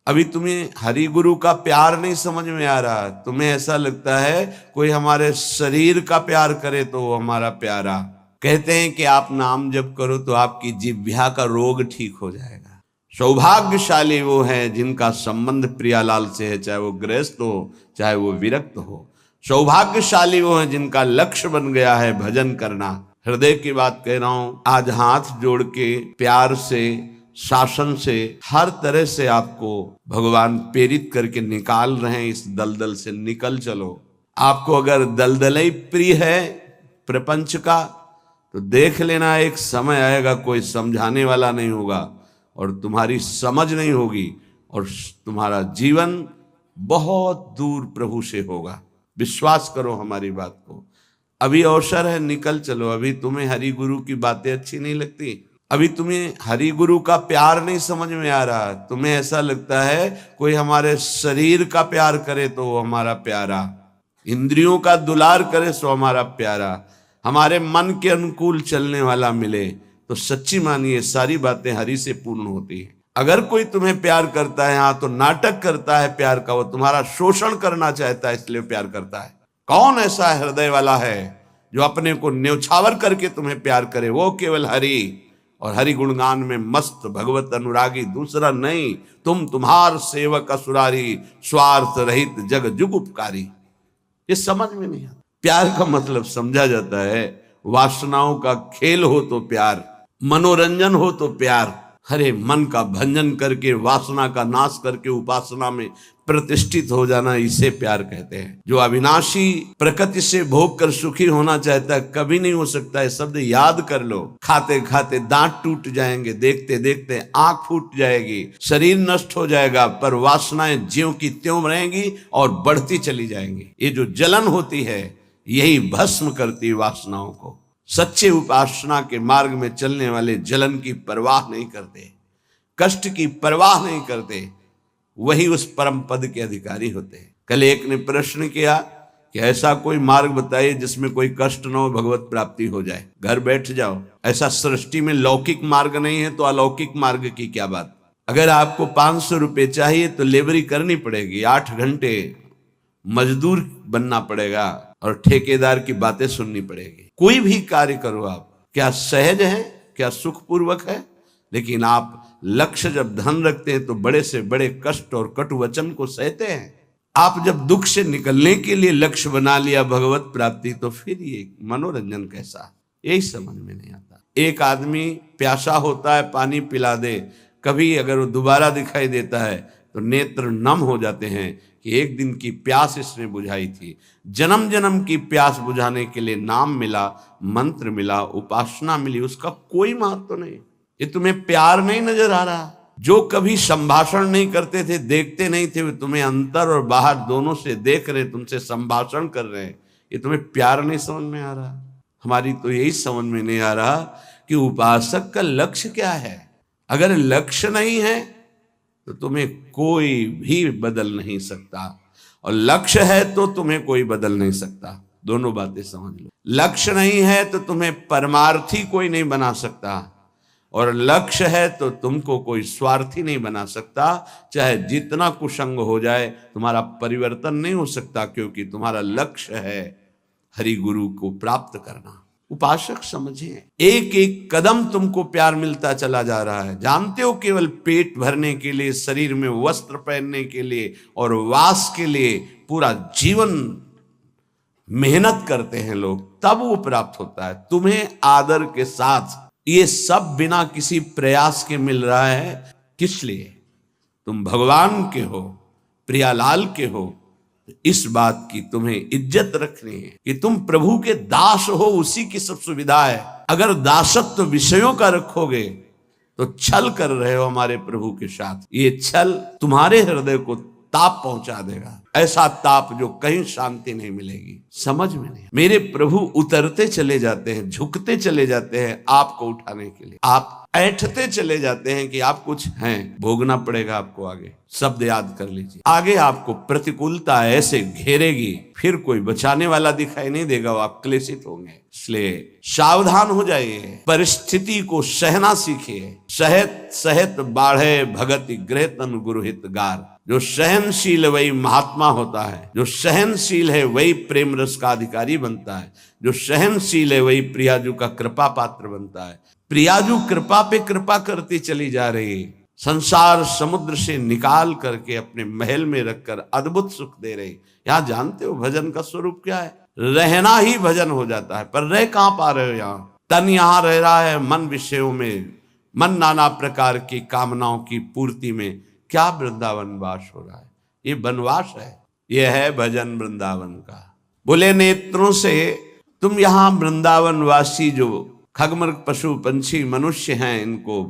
अभी तुम्हें हरि गुरु का प्यार नहीं समझ में आ रहा, तुम्हें ऐसा लगता है कोई हमारे शरीर का प्यार करे तो वो हमारा प्यारा। कहते हैं कि आप नाम जप करो तो आपकी जिह्वा का रोग ठीक हो जाएगा। सौभाग्यशाली वो हैं जिनका संबंध प्रियालाल से है, चाहे वो गृहस्थ हो चाहे वो विरक्त हो। सौभाग्यशाली वो हैं जिनका लक्ष्य बन गया है भजन करना। हृदय की बात कह रहा हूं, आज हाथ जोड़ के प्यार से, शासन से, हर तरह से आपको भगवान प्रेरित करके निकाल रहे हैं। इस दलदल से निकल चलो। आपको अगर दलदल ही प्रिय है प्रपंच का, तो देख लेना एक समय आएगा कोई समझाने वाला नहीं होगा और तुम्हारी समझ नहीं होगी और तुम्हारा जीवन बहुत दूर प्रभु से होगा। विश्वास करो हमारी बात को। अभी अवसर है, निकल चलो। अभी तुम्हें हरि गुरु की बातें अच्छी नहीं लगती, अभी तुम्हें हरि गुरु का प्यार नहीं समझ में आ रहा, तुम्हें ऐसा लगता है कोई हमारे शरीर का प्यार करे तो वो हमारा प्यारा, इंद्रियों का दुलार करे सो हमारा प्यारा, हमारे मन के अनुकूल चलने वाला मिले, तो सच्ची मानिए सारी बातें हरि से पूर्ण होती हैं। अगर कोई तुम्हें प्यार करता है, हाँ, तो नाटक करता है प्यार का, वो तुम्हारा शोषण करना चाहता है इसलिए प्यार करता है। कौन ऐसा हृदय वाला है जो अपने को न्यौछावर करके तुम्हें प्यार करे? वो केवल हरि और हरि गुणगान में मस्त भगवत अनुरागी, दूसरा नहीं। तुम तुम्हार सेवक असुरारी, स्वार्थ रहित जग जुग उपकारी। ये समझ में नहीं आता। प्यार का मतलब समझा जाता है, वासनाओं का खेल हो तो प्यार, मनोरंजन हो तो प्यार, हरे मन का भंजन करके, वासना का नाश करके उपासना में प्रतिष्ठित हो जाना, इसे प्यार कहते हैं। जो अविनाशी प्रकृति से भोग कर सुखी होना चाहता है, कभी नहीं हो सकता है। शब्द याद कर लो। खाते खाते दांत टूट जाएंगे, देखते देखते आंख फूट जाएगी, शरीर नष्ट हो जाएगा, पर वासनाएं ज्यों की त्यों रहेंगी और बढ़ती चली जाएंगी। ये जो जलन होती है यही भस्म करती वासनाओं को। सच्चे उपासना के मार्ग में चलने वाले जलन की परवाह नहीं करते, कष्ट की परवाह नहीं करते, वही उस परम पद के अधिकारी होते हैं। कल एक ने प्रश्न किया कि ऐसा कोई मार्ग बताइए जिसमें कोई कष्ट न हो, भगवत प्राप्ति हो जाए। घर बैठ जाओ। ऐसा सृष्टि में लौकिक मार्ग नहीं है तो अलौकिक मार्ग की क्या बात। अगर आपको 500 रुपये चाहिए तो लेबरी करनी पड़ेगी, 8 घंटे मजदूर बनना पड़ेगा और ठेकेदार की बातें सुननी पड़ेगी। कोई भी कार्य करो आप, क्या सहज है, क्या सुखपूर्वक है, लेकिन आप लक्ष्य जब धन रखते हैं तो बड़े से बड़े कष्ट और कटु वचन को सहते हैं। आप जब दुख से निकलने के लिए लक्ष्य बना लिया भगवत प्राप्ति, तो फिर ये मनोरंजन कैसा, यही समझ में नहीं आता। एक आदमी प्यासा होता है, पानी पिला दे, कभी अगर वो दोबारा दिखाई देता है तो नेत्र नम हो जाते हैं कि एक दिन की प्यास इसने बुझाई थी। जन्म जन्म की प्यास बुझाने के लिए नाम मिला, मंत्र मिला, उपासना मिली, उसका कोई महत्व नहीं। ये तुम्हें प्यार नहीं नजर आ रहा। जो कभी संभाषण नहीं करते थे, देखते नहीं थे, वे तुम्हें अंतर और बाहर दोनों से देख रहे, तुमसे संभाषण कर रहे हैं। ये तुम्हें प्यार नहीं समझ में आ रहा। हमारी तो यही समझ में नहीं आ रहा कि उपासक का लक्ष्य क्या है। अगर लक्ष्य नहीं है तो तुम्हें कोई भी बदल नहीं सकता, और लक्ष्य है तो तुम्हें कोई बदल नहीं सकता। दोनों बातें समझ लो। लक्ष्य नहीं है तो तुम्हें परमार्थी कोई नहीं बना सकता, और लक्ष्य है तो तुमको कोई स्वार्थी नहीं बना सकता। चाहे जितना कुसंग हो जाए, तुम्हारा परिवर्तन नहीं हो सकता, क्योंकि तुम्हारा लक्ष्य है हरि गुरु को प्राप्त करना। उपासक समझिए, एक एक कदम तुमको प्यार मिलता चला जा रहा है। जानते हो, केवल पेट भरने के लिए, शरीर में वस्त्र पहनने के लिए और वास के लिए पूरा जीवन मेहनत करते हैं लोग, तब वो प्राप्त होता है। तुम्हें आदर के साथ ये सब बिना किसी प्रयास के मिल रहा है। किस लिए? तुम भगवान के हो, प्रियालाल के हो। इस बात की तुम्हें इज्जत रखनी है कि तुम प्रभु के दास हो, उसी की सब सुविधा है। अगर दासत्व विषयों का रखोगे तो छल कर रहे हो हमारे प्रभु के साथ। ये छल तुम्हारे हृदय को ताप पहुंचा देगा, ऐसा ताप जो कहीं शांति नहीं मिलेगी। समझ में नहीं। मेरे प्रभु उतरते चले जाते हैं, झुकते चले जाते हैं आपको उठाने के लिए। आप ऐठते चले जाते हैं कि आप कुछ हैं, भोगना पड़ेगा आपको आगे। शब्द याद कर लीजिए, आगे आपको प्रतिकूलता ऐसे घेरेगी, फिर कोई बचाने वाला दिखाई नहीं देगा, आप क्लेशित होंगे। इसलिए सावधान हो जाइए, परिस्थिति को सहना सीखिए। सहत सहत बाढ़े भगति गृह तन गुरुहित गार। जो सहनशील वही महात्मा होता है, जो सहनशील है वही प्रेम रस का अधिकारी बनता है, जो सहनशील है वही प्रियाजू का कृपा पात्र बनता है। प्रियाजू कृपा पे कृपा करती चली जा रही, संसार समुद्र से निकाल करके अपने महल में रखकर अद्भुत सुख दे रही। यहाँ जानते हो भजन का स्वरूप क्या है? रहना ही भजन हो जाता है। पर रह कहां पा रहे हो? यहाँ तन यहाँ रह रहा है मन विषयों में, मन नाना प्रकार की कामनाओं की पूर्ति में। क्या वृंदावन वास हो रहा है? ये वनवास है, ये है भजन वृंदावन का। बोले नेत्रों से तुम यहाँ वृंदावन वासी जो खगमृग पशु पंछी मनुष्य हैं, इनको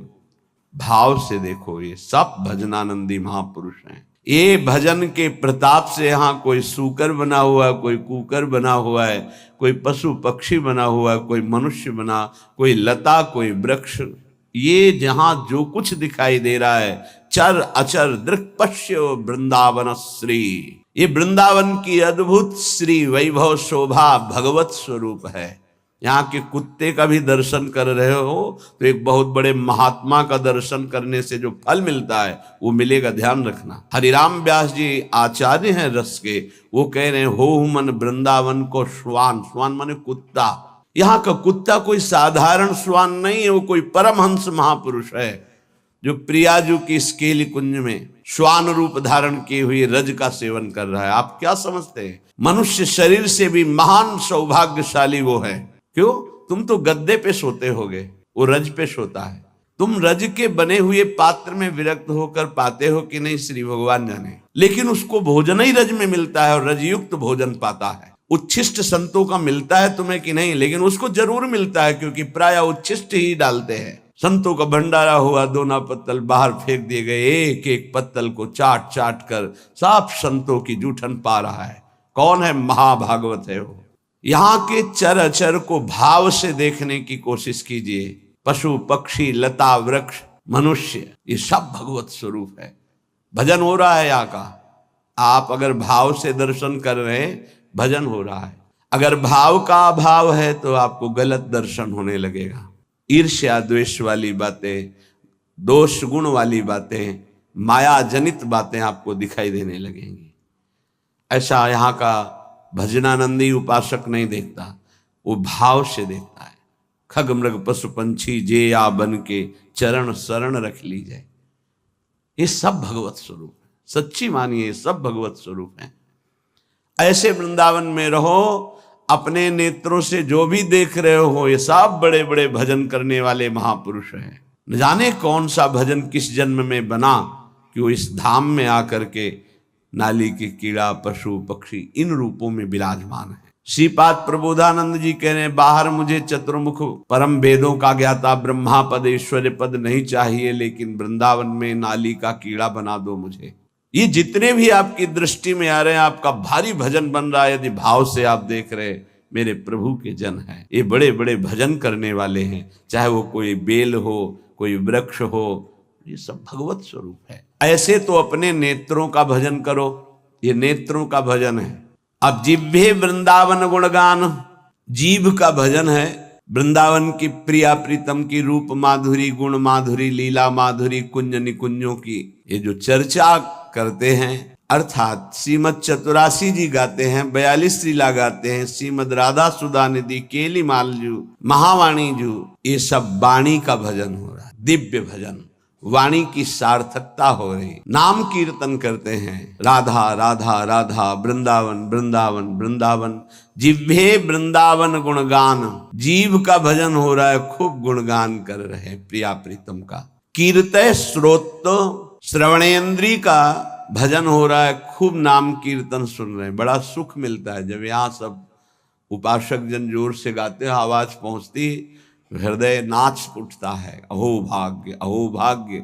भाव से देखो, ये सब भजनानंदी महापुरुष हैं। ये भजन के प्रताप से यहाँ कोई सूकर बना हुआ है, कोई कुकर बना हुआ है, कोई पशु पक्षी बना हुआ है, कोई मनुष्य बना, कोई लता, कोई वृक्ष, ये जहां जो कुछ दिखाई दे रहा है चर अचर दृक्पश्य वृंदावन श्री। ये वृंदावन की अद्भुत श्री वैभव शोभा भगवत स्वरूप है। यहाँ के कुत्ते का भी दर्शन कर रहे हो तो एक बहुत बड़े महात्मा का दर्शन करने से जो फल मिलता है वो मिलेगा, ध्यान रखना। हरिराम व्यास जी आचार्य हैं रस के, वो कह रहे हैं हो मन वृंदावन को श्वान। श्वान माने कुत्ता। यहाँ का कुत्ता कोई साधारण श्वान नहीं है, वो कोई परमहंस महापुरुष है जो प्रियाजू की स्केली कुंज में श्वान रूप धारण किए हुए रज का सेवन कर रहा है। आप क्या समझते हैं? मनुष्य शरीर से भी महान सौभाग्यशाली वो है। क्यों? तुम तो गद्दे पे सोते होगे, वो रज पे सोता है। तुम रज के बने हुए पात्र में विरक्त होकर पाते हो कि नहीं, श्री भगवान जाने। लेकिन उसको भोजन ही रज में मिलता है और रजयुक्त भोजन पाता है। उच्छिष्ट संतों का मिलता है तुम्हें कि नहीं, लेकिन उसको जरूर मिलता है क्योंकि प्राय उच्छिष्ट ही डालते हैं। संतों का भंडारा हुआ, दोना पत्तल बाहर फेंक दिए गए, एक एक पत्तल को चाट चाट कर साफ संतों की जूठन पा रहा है। कौन है? महाभागवत है वो। यहाँ के चर अचर को भाव से देखने की कोशिश कीजिए। पशु पक्षी लता वृक्ष मनुष्य, ये सब भगवत स्वरूप है। भजन हो रहा है यहाँ का। आप अगर भाव से दर्शन कर रहे हैं, भजन हो रहा है। अगर भाव का अभाव है तो आपको गलत दर्शन होने लगेगा। ईर्ष्या द्वेष वाली बातें, दोष गुण वाली बातें, माया जनित बातें आपको दिखाई देने लगेंगी। ऐसा यहाँ का भजनानंदी उपासक नहीं देखता, वो भाव से देखता है। खग मृग पशु पंछी जे या बन के चरण शरण रख लीजिए, ये सब भगवत स्वरूप है। सच्ची मानिए, सब भगवत स्वरूप है। ऐसे वृंदावन में रहो, अपने नेत्रों से जो भी देख रहे हो ये सब बड़े बड़े भजन करने वाले महापुरुष हैं। न जाने कौन सा भजन किस जन्म में बना कि वो इस धाम में आकर के नाली के कीड़ा पशु पक्षी इन रूपों में विराजमान है। श्रीपाद प्रबोधानंद जी कह रहे हैं, बाहर मुझे चतुर्मुख परम वेदों का ज्ञाता ब्रह्मा पद ऐश्वर्य पद नहीं चाहिए, लेकिन वृंदावन में नाली का कीड़ा बना दो मुझे। ये जितने भी आपकी दृष्टि में आ रहे हैं, आपका भारी भजन बन रहा है। यदि भाव से आप देख रहे हैं, मेरे प्रभु के जन हैं, ये बड़े बड़े भजन करने वाले हैं। चाहे वो कोई बेल हो, कोई वृक्ष हो, ये सब भगवत स्वरूप है। ऐसे तो अपने नेत्रों का भजन करो, ये नेत्रों का भजन है। अब जिह्वे वृंदावन गुणगान, जीभ का भजन है वृंदावन की प्रिया प्रीतम की रूप माधुरी, गुण माधुरी, लीला माधुरी, कुंज निकुंजों की ये जो चर्चा करते हैं। अर्थात श्रीमद चतुरासी जी गाते हैं, 42 लीला गाते हैं, श्रीमद राधा सुधा निधि, केली मालजू, महावाणी जू, ये सब वाणी का भजन हो रहा है। दिव्य भजन, वाणी की सार्थकता हो रही। नाम कीर्तन करते हैं, राधा राधा राधा, वृंदावन वृंदावन वृंदावन, जिह्वे वृंदावन गुणगान, जीव का भजन हो रहा है, खूब गुणगान कर रहे हैं प्रिया प्रीतम का। कीर्तय श्रोत, श्रवणेन्द्री का भजन हो रहा है, खूब नाम कीर्तन सुन रहे हैं। बड़ा सुख मिलता है जब यहाँ सब उपासक जन जोर से गाते हैं, आवाज पहुंचती, हृदय नाच उठता है। अहो भाग्य, अहो भाग्य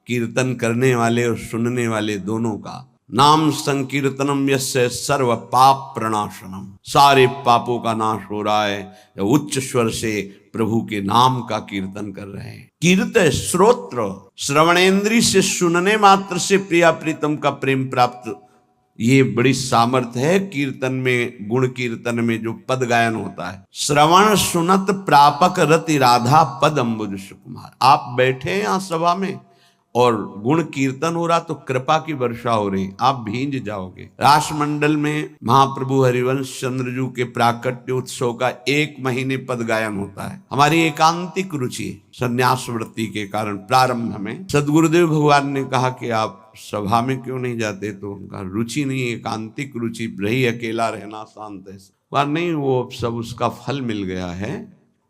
कीर्तन करने वाले और सुनने वाले दोनों का। नाम संकीर्तनम यस्य सर्व पाप प्रणाशनम, सारे पापों का नाश हो रहा है। उच्च स्वर से प्रभु के नाम का कीर्तन कर रहे हैं। कीर्त श्रोत्र, श्रवणेन्द्री से सुनने मात्र से प्रिया प्रीतम का प्रेम प्राप्त, ये बड़ी सामर्थ्य है कीर्तन में, गुण कीर्तन में जो पद गायन होता है। श्रवण सुनत प्रापक रति राधा पद अम्बुज सुकुमार। आप बैठे हैं यहाँ सभा में और गुण कीर्तन हो रहा तो कृपा की वर्षा हो रही, आप भींज जाओगे। रासमंडल में महाप्रभु हरिवंश चंद्रजू के प्राकट्य उत्सव का 1 महीने पद गायन होता है। हमारी एकांतिक रुचि संन्यास वृत्ति के कारण प्रारंभ में सदगुरुदेव भगवान ने कहा कि आप सभा में क्यों नहीं जाते, तो उनका रुचि नहीं, एकांतिक रुचि रही, अकेला रहना, शांत है। वह नहीं, वो सब उसका फल मिल गया है,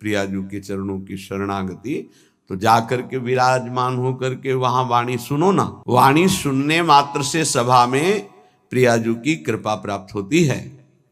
प्रियाजू के चरणों की शरणागति। तो जाकर के विराजमान होकर के वहां वाणी सुनो ना, वाणी सुनने मात्र से सभा में प्रियाजू की कृपा प्राप्त होती है।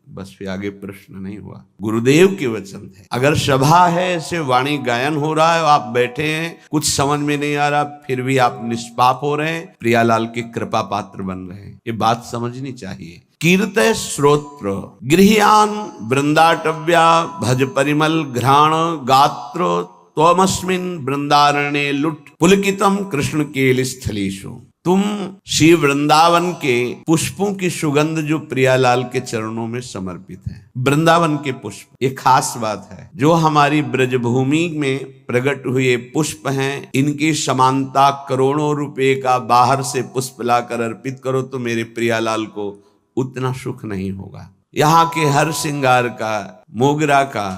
बस फिर आगे प्रश्न नहीं हुआ, गुरुदेव के वचन है। अगर सभा है, ऐसे वाणी गायन हो रहा है, आप बैठे हैं, कुछ समझ में नहीं आ रहा, फिर भी आप निष्पाप हो रहे हैं, प्रियालाल के कृपा पात्र बन रहे हैं, ये बात समझनी चाहिए। कीर्त श्रोत्र गृह्यान वृंदाटव्या भज परिमल घ्राण गात्र त्वमस्मिन् वृंदारण्ये लुट पुलकितम कृष्ण केल स्थलीषु। तुम श्री वृंदावन के पुष्पों की सुगंध जो प्रियालाल के चरणों में समर्पित है। वृंदावन के पुष्प, ये खास बात है, जो हमारी ब्रजभूमि में प्रकट हुए पुष्प हैं, इनकी समानता करोड़ों रुपए का बाहर से पुष्प लाकर अर्पित करो तो मेरे प्रियालाल को उतना सुख नहीं होगा। यहाँ के हर श्रृंगार का, मोगरा का,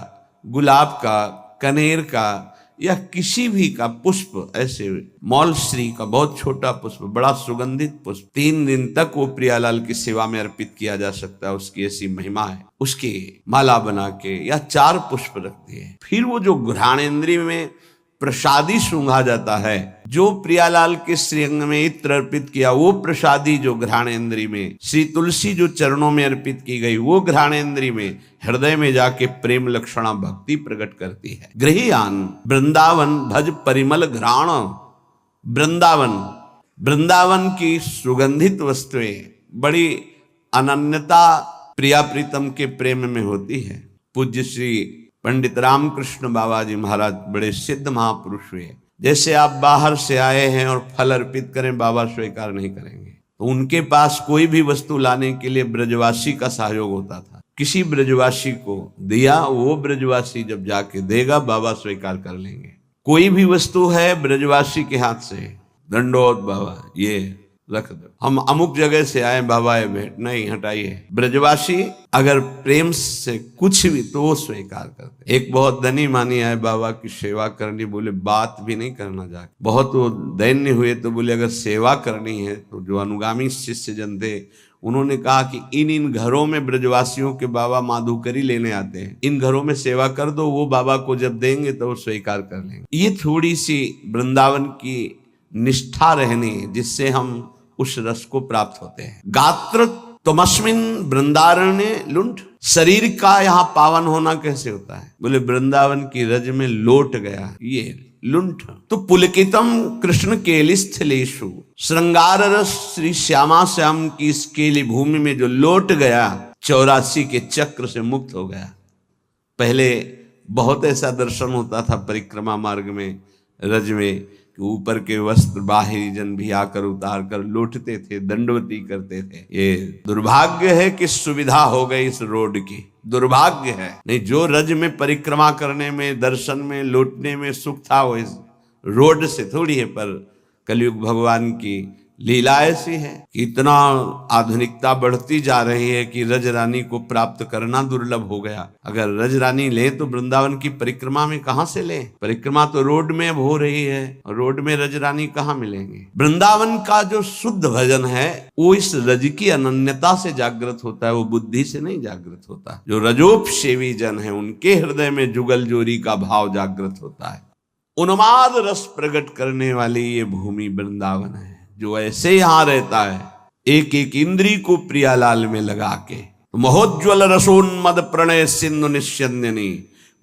गुलाब का, कनेर का या किसी भी का पुष्प, ऐसे मौलश्री का बहुत छोटा पुष्प, बड़ा सुगंधित पुष्प, 3 दिन तक वो प्रियालाल की सेवा में अर्पित किया जा सकता है, उसकी ऐसी महिमा है। उसकी माला बना के या 4 पुष्प रख दिए, फिर वो जो घ्राणेन्द्रिय में प्रसादी सूंघा जाता है, जो प्रियालाल के श्रीअंग में इत्र अर्पित किया, वो प्रसादी जो घ्राणेन्द्रिय में, श्री तुलसी जो चरणों में अर्पित की गई, वो घ्राणेन्द्रिय में, हृदय में जाके प्रेम लक्षणा भक्ति प्रकट करती है। गृह्यान वृंदावन भज परिमल घ्राण। वृंदावन, वृंदावन की सुगंधित वस्तुएं बड़ी अनन्यता प्रिया प्रीतम के प्रेम में होती है। पूज्य श्री पंडित रामकृष्ण बाबा जी महाराज बड़े सिद्ध महापुरुष हुए। जैसे आप बाहर से आए हैं और फल अर्पित करें, बाबा स्वीकार नहीं करेंगे, तो उनके पास कोई भी वस्तु लाने के लिए ब्रजवासी का सहयोग होता था। किसी ब्रजवासी को दिया, वो ब्रजवासी जब जाके देगा, बाबा स्वीकार कर लेंगे। कोई भी वस्तु है ब्रजवासी के हाथ से, दंडोत बाबा ये रख दो, हम अमुक जगह से आए बाबा ये भेंट नहीं, हटाइए। ब्रजवासी अगर प्रेम से कुछ भी तो वो स्वीकार करते। एक बहुत धनी मानी आए बाबा की सेवा करनी, बोले बात भी नहीं करना जाके, बहुत वो दैन्य हुए तो बोले अगर सेवा करनी है तो जो अनुगामी शिष्य जन थे उन्होंने कहा कि इन घरों में ब्रजवासियों के बाबा माधुकरी लेने आते हैं, इन घरों में सेवा कर दो, वो बाबा को जब देंगे तो वो स्वीकार कर लेंगे। ये थोड़ी सी वृंदावन की निष्ठा रहनी जिससे हम उस रस को प्राप्त होते हैं। गात्र तमस्मिन वृंदारण्य लुंठ, शरीर का यहाँ पावन होना कैसे होता है, बोले वृंदावन की रज में लोट गया ये लुंठ। तो पुलकितम कृष्ण केलिस्थलेषु, श्रृंगार रस श्री श्यामा श्याम की इस केली भूमि में जो लोट गया, 84 के चक्र से मुक्त हो गया। पहले बहुत ऐसा दर्शन होता था परिक्रमा मार्ग में, रज में, ऊपर के वस्त्र बाहरी जन भी आकर उतार कर लौटते थे, दंडवती करते थे। ये दुर्भाग्य है कि सुविधा हो गई इस रोड की, दुर्भाग्य है। नहीं, जो रज में परिक्रमा करने में, दर्शन में, लौटने में सुख था वो इस रोड से थोड़ी है। पर कलयुग भगवान की लीला ऐसी है कि इतना आधुनिकता बढ़ती जा रही है कि रज रानी को प्राप्त करना दुर्लभ हो गया। अगर रज रानी ले तो वृंदावन की परिक्रमा में कहां से ले, परिक्रमा तो रोड में अब हो रही है और रोड में रज रानी कहां मिलेंगे। वृंदावन का जो शुद्ध भजन है वो इस रज की अनन्यता से जागृत होता है, वो बुद्धि से नहीं जागृत होता। जो रजोपसेवी जन है उनके हृदय में जुगल जोरी का भाव जागृत होता है। उन्माद रस प्रकट करने वाली ये भूमि वृंदावन है। जो ऐसे यहां रहता है एक एक इंद्री को प्रियालाल में लगा के, तो महोज्वल रसोन्मद प्रणय सिंधु निश्चंदनी,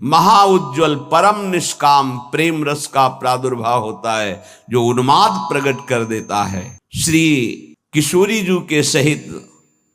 महाउज्ज्वल परम निष्काम प्रेम रस का प्रादुर्भाव होता है जो उन्माद प्रकट कर देता है। श्री किशोरी जू के सहित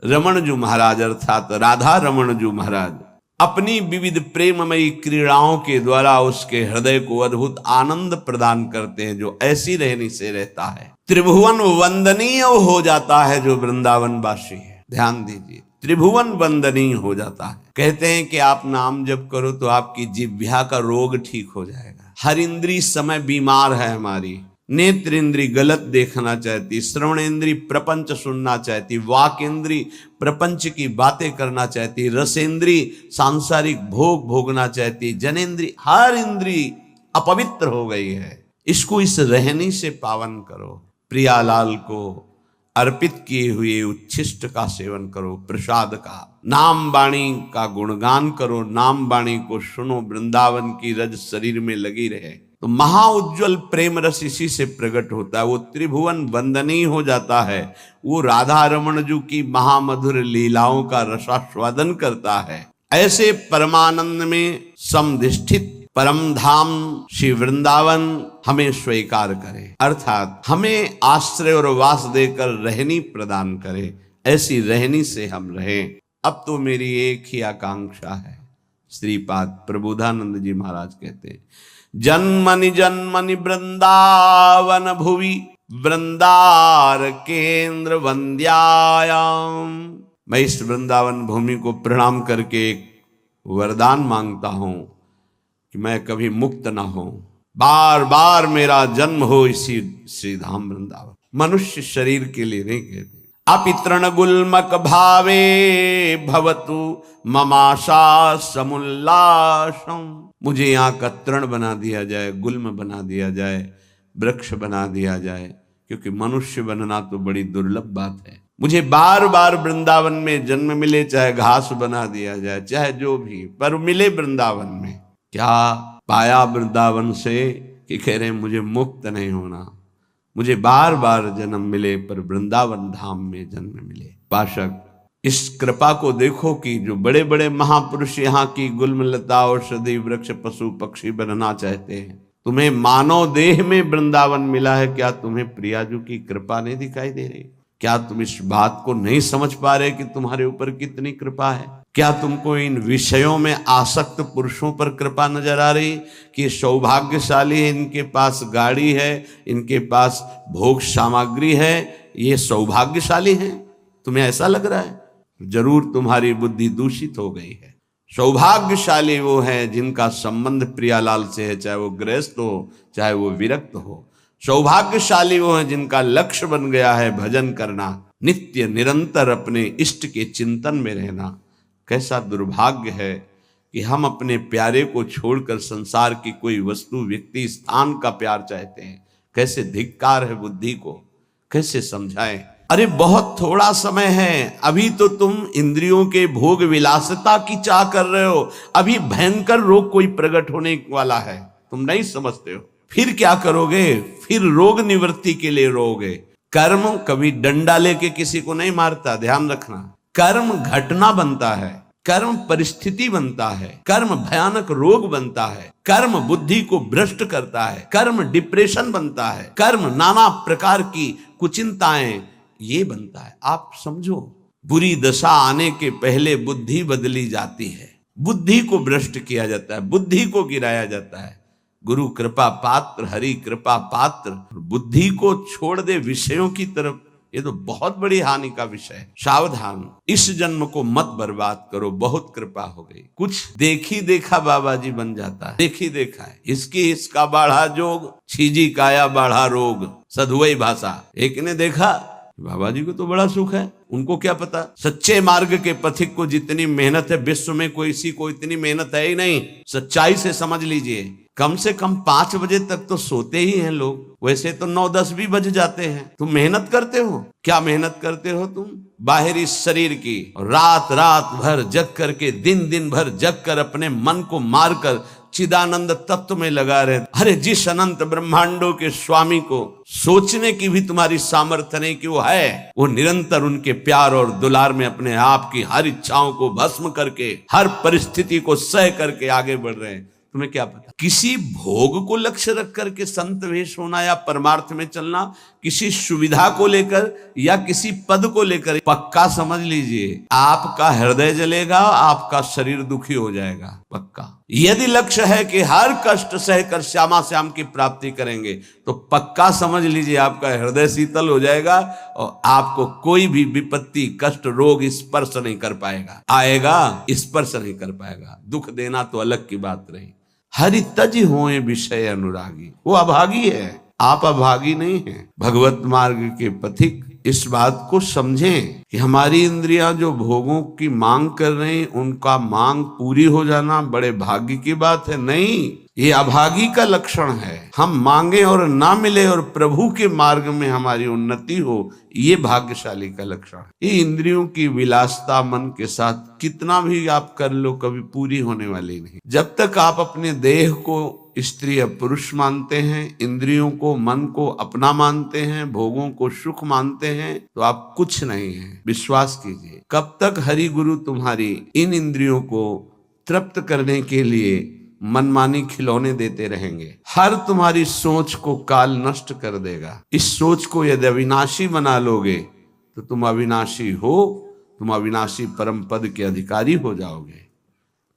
रमण जू महाराज अर्थात राधा रमण जू महाराज अपनी विविध प्रेममयी क्रीड़ाओं के द्वारा उसके हृदय को अद्भुत आनंद प्रदान करते हैं। जो ऐसी रहनी से रहता है, त्रिभुवन वंदनीय हो जाता है। जो वृंदावन वासी है, ध्यान दीजिए, त्रिभुवन वंदनीय हो जाता है। कहते हैं कि आप नाम जप करो तो आपकी जिह्वा का रोग ठीक हो जाएगा। हर इंद्री समय बीमार है हमारी। नेत्र इंद्री गलत देखना चाहती, श्रवण इंद्री प्रपंच सुनना चाहती, वाक इंद्री प्रपंच की बातें करना चाहती, रसेंद्री सांसारिक भोग भोगना चाहती, जनेन्द्री हर इंद्री अपवित्र हो गई है। इसको इस रहनी से पावन करो। प्रियालाल को अर्पित किए हुए उच्छिष्ट का सेवन करो, प्रसाद का। नाम वाणी का गुणगान करो, नाम वाणी को सुनो, वृंदावन की रज शरीर में लगी रहे तो महाउज्ज्वल प्रेम रस इसी से प्रकट होता है। वो त्रिभुवन वंदनीय हो जाता है। वो राधा रमण जी की महामधुर लीलाओं का रसास्वादन करता है। ऐसे परमानंद में समधिष्ठित परम धाम श्री वृंदावन हमें स्वीकार करे, अर्थात हमें आश्रय और वास देकर रहनी प्रदान करे। ऐसी रहनी से हम रहें। अब तो मेरी एक ही आकांक्षा है। श्रीपाद प्रबोधानंद जी महाराज कहते हैं, जन्मनि जन्मनि वृंदावन भुवि वृंदार केंद्र वंद्यायाम। मैं इस वृंदावन भूमि को प्रणाम करके एक वरदान मांगता हूं कि मैं कभी मुक्त ना हो, बार बार मेरा जन्म हो इसी श्रीधाम वृंदावन। मनुष्य शरीर के लिए नहीं कहते। अपितृण गुल्मक भावे भवतु ममाशा समुल्लासम। मुझे यहाँ का तृण बना दिया जाए, गुल्म बना दिया जाए, वृक्ष बना दिया जाए, क्योंकि मनुष्य बनना तो बड़ी दुर्लभ बात है। मुझे बार बार वृंदावन में जन्म मिले, चाहे घास बना दिया जाए, चाहे जो भी, पर मिले वृंदावन में। क्या पाया वृंदावन से कि कह रहे मुझे मुक्त नहीं होना, मुझे बार बार जन्म मिले पर वृंदावन धाम में जन्म मिले। पाशक, इस कृपा को देखो कि जो बड़े बड़े महापुरुष यहाँ की गुल्मलता औषधि वृक्ष पशु पक्षी बनना चाहते हैं, तुम्हें मानव देह में वृंदावन मिला है। क्या तुम्हें प्रियाजू की कृपा नहीं दिखाई दे रही? क्या तुम इस बात को नहीं समझ पा रहे कि तुम्हारे ऊपर कितनी कृपा है? क्या तुमको इन विषयों में आसक्त पुरुषों पर कृपा नजर आ रही कि सौभाग्यशाली है, इनके पास गाड़ी है, इनके पास भोग सामग्री है, ये सौभाग्यशाली हैं? तुम्हें ऐसा लग रहा है? जरूर तुम्हारी बुद्धि दूषित हो गई है। सौभाग्यशाली वो है जिनका संबंध प्रियालाल से है, चाहे वो गृहस्थ हो चाहे वो विरक्त हो। सौभाग्यशाली वो है जिनका लक्ष्य बन गया है भजन करना, नित्य निरंतर अपने इष्ट के चिंतन में रहना। कैसा दुर्भाग्य है कि हम अपने प्यारे को छोड़कर संसार की कोई वस्तु, व्यक्ति, स्थान का प्यार चाहते हैं। कैसे धिक्कार है बुद्धि को, कैसे समझाएं? अरे बहुत थोड़ा समय है, अभी तो तुम इंद्रियों के भोग विलासिता की चाह कर रहे हो। अभी भयंकर रोग कोई प्रकट होने वाला है, तुम नहीं समझते हो। फिर क्या करोगे? फिर रोग निवृत्ति के लिए रोगे। कर्म कभी डंडा लेके किसी को नहीं मारता, ध्यान रखना। कर्म घटना बनता है, कर्म परिस्थिति बनता है, कर्म भयानक रोग बनता है, कर्म बुद्धि को भ्रष्ट करता है, कर्म डिप्रेशन बनता है, कर्म नाना प्रकार की कुचिंताएं ये बनता है। आप समझो, बुरी दशा आने के पहले बुद्धि बदली जाती है, बुद्धि को भ्रष्ट किया जाता है, बुद्धि को गिराया जाता है। गुरु कृपा पात्र, हरि कृपा पात्र, बुद्धि को छोड़ दे विषयों की तरफ, ये तो बहुत बड़ी हानि का विषय है। सावधान, इस जन्म को मत बर्बाद करो। बहुत कृपा हो गई, कुछ देखी देखा बाबा जी बन जाता है। देखी देखा है, इसका बाढ़ा जोग, छीजी काया बाढ़ा रोग, सधुवई भाषा। एक ने देखा बाबा जी को तो बड़ा सुख है, उनको क्या पता सच्चे मार्ग के पथिक को जितनी मेहनत है, विश्व में कोई सी को इतनी मेहनत है ही नहीं। सच्चाई से समझ लीजिए, कम से कम 5 बजे तक तो सोते ही हैं लोग, वैसे तो 9-10 भी बज जाते हैं। तुम मेहनत करते हो, क्या मेहनत करते हो तुम? बाहरी शरीर की, रात रात भर जग करके, दिन दिन भर जग कर अपने मन को मारकर चिदानंद तत्व में लगा रहे। अरे जिस अनंत ब्रह्मांडों के स्वामी को सोचने की भी तुम्हारी सामर्थ्य नहीं कि वो है, वो निरंतर उनके प्यार और दुलार में अपने आप की हर इच्छाओं को भस्म करके, हर परिस्थिति को सह करके आगे बढ़ रहे हैं। तुम्हें क्या पता? किसी भोग को लक्ष्य रख करके संत वेश होना या परमार्थ में चलना, किसी सुविधा को लेकर या किसी पद को लेकर, पक्का समझ लीजिए आपका हृदय जलेगा, आपका शरीर दुखी हो जाएगा, पक्का। यदि लक्ष्य है कि हर कष्ट सहकर श्यामा श्याम की प्राप्ति करेंगे, तो पक्का समझ लीजिए आपका हृदय शीतल हो जाएगा और आपको कोई भी विपत्ति, कष्ट, रोग स्पर्श नहीं कर पाएगा, आएगा स्पर्श नहीं कर पाएगा। दुख देना तो अलग की बात रही। हरि तज होए विषय अनुरागी, वो अभागी है, आप अभागी नहीं हैं। भगवत मार्ग के पथिक इस बात को समझें कि हमारी इंद्रियां जो भोगों की मांग कर रही हैं, उनका मांग पूरी हो जाना बड़े भाग्य की बात है। नहीं, ये अभागी का लक्षण है। हम मांगे और ना मिले और प्रभु के मार्ग में हमारी उन्नति हो, ये भाग्यशाली का लक्षण है। ये इंद्रियों की विलासता मन के साथ कितना भी आप कर लो, कभी पूरी होने वाली नहीं। जब तक आप अपने देह को स्त्री या पुरुष मानते हैं, इंद्रियों को, मन को अपना मानते हैं, भोगों को सुख मानते हैं, तो आप कुछ नहीं हैं। विश्वास कीजिए, कब तक हरि गुरु तुम्हारी इन इंद्रियों को तृप्त करने के लिए मनमानी खिलौने देते रहेंगे। हर तुम्हारी सोच को काल नष्ट कर देगा। इस सोच को यदि अविनाशी बना लोगे तो तुम अविनाशी हो, तुम अविनाशी परम पद के अधिकारी हो जाओगे।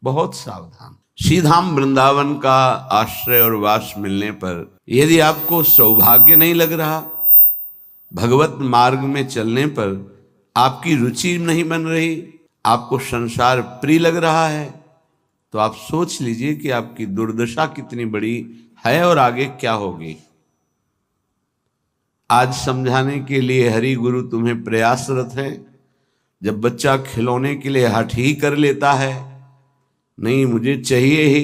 बहुत सावधान। श्रीधाम वृंदावन का आश्रय और वास मिलने पर यदि आपको सौभाग्य नहीं लग रहा, भगवत मार्ग में चलने पर आपकी रुचि नहीं बन रही, आपको संसार प्रिय लग रहा है, तो आप सोच लीजिए कि आपकी दुर्दशा कितनी बड़ी है और आगे क्या होगी। आज समझाने के लिए हरि गुरु तुम्हें प्रयासरत हैं। जब बच्चा खिलौने के लिए हठ ही कर लेता है, नहीं मुझे चाहिए ही,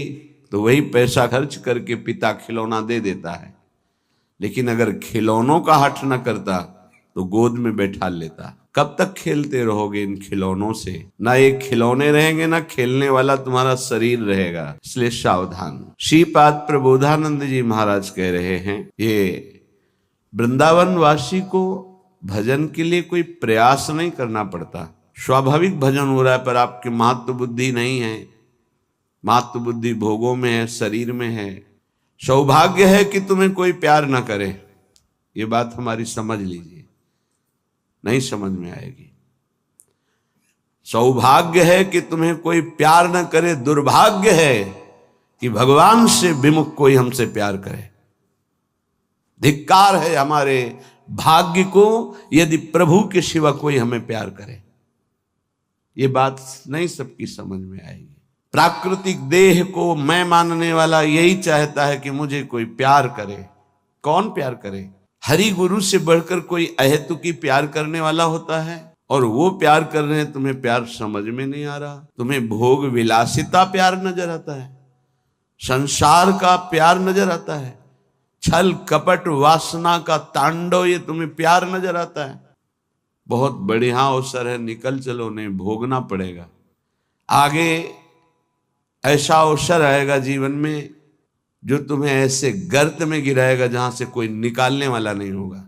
तो वही पैसा खर्च करके पिता खिलौना दे देता है। लेकिन अगर खिलौनों का हठ न करता तो गोद में बैठा लेता। कब तक खेलते रहोगे इन खिलौनों से? ना ये खिलौने रहेंगे, ना खेलने वाला तुम्हारा शरीर रहेगा। इसलिए सावधान। श्रीपाद प्रबोधानंद जी महाराज कह रहे हैं, ये वृंदावन वासी को भजन के लिए कोई प्रयास नहीं करना पड़ता। स्वाभाविक भजन हो रहा है, पर आपकी महत्व बुद्धि नहीं है। महत्व बुद्धि भोगों में है, शरीर में है। सौभाग्य है कि तुम्हें कोई प्यार ना करे, ये बात हमारी समझ लीजिए, नहीं समझ में आएगी। सौभाग्य है कि तुम्हें कोई प्यार न करे, दुर्भाग्य है कि भगवान से विमुख कोई हमसे प्यार करे। धिक्कार है हमारे भाग्य को यदि प्रभु के सिवा कोई हमें प्यार करे। ये बात नहीं सबकी समझ में आएगी। प्राकृतिक देह को मैं मानने वाला यही चाहता है कि मुझे कोई प्यार करे। कौन प्यार करे? हरि गुरु से बढ़कर कोई अहेतुकी प्यार करने वाला होता है, और वो प्यार कर रहे हैं, तुम्हें प्यार समझ में नहीं आ रहा। तुम्हें भोग विलासिता प्यार नजर आता है, संसार का प्यार नजर आता है, छल कपट वासना का तांडव ये तुम्हें प्यार नजर आता है। बहुत बढ़िया अवसर है, निकल चलो, नहीं भोगना पड़ेगा। आगे ऐसा अवसर आएगा जीवन में जो तुम्हें ऐसे गर्त में गिराएगा जहां से कोई निकालने वाला नहीं होगा।